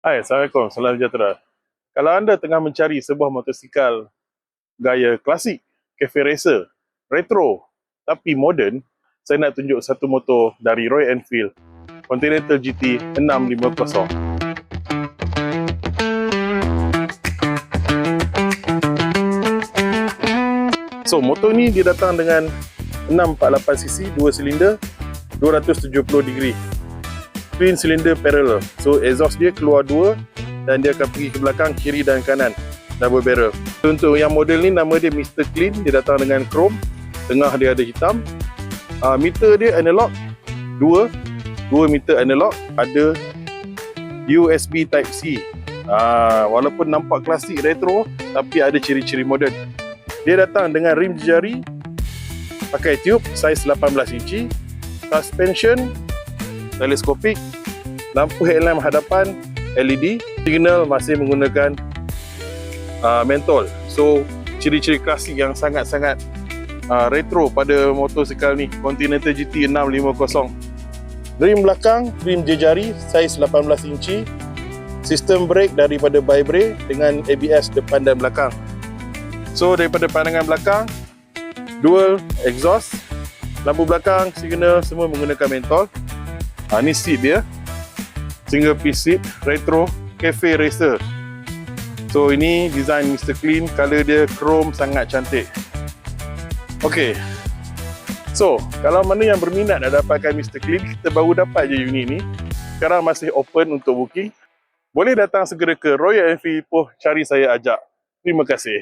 Hai, Assalamualaikum, salam sejahtera. Kalau anda tengah mencari sebuah motosikal gaya klasik, cafe racer, retro, tapi moden, saya nak tunjuk satu motor dari Royal Enfield, Continental GT 650. So, motor ni dia datang dengan 648cc, 2 silinder, 270 degree. Twin cylinder parallel. So exhaust dia keluar dua dan dia akan pergi ke belakang, kiri dan kanan. Double barrel. Untuk yang model ni nama dia Mr. Clean. Dia datang dengan chrome. Tengah dia ada hitam. Meter dia analog. Dua meter analog. Ada USB Type C. Walaupun nampak klasik retro, tapi ada ciri-ciri moden. Dia datang dengan rim jari. Pakai tube saiz 18 inci. Suspension teleskopik, lampu headlamp hadapan LED, signal masih menggunakan mentol. So ciri-ciri klasik yang sangat-sangat retro pada motosikal ni, Continental GT 650. Rim belakang, rim jejari saiz 18 inci. Sistem brake daripada Bybrake dengan ABS depan dan belakang. So daripada pandangan belakang, dual exhaust, lampu belakang, signal semua menggunakan mentol. Ni seat dia, single piece seat, retro, cafe racer. So ini design Mr. Clean, color dia chrome, sangat cantik. Okay, so kalau mana yang berminat nak dapatkan Mr. Clean, kita baru dapat je unit ni. Sekarang masih open untuk booking. Boleh datang segera ke Royal Enfield Ipoh, cari saya ajak. Terima kasih.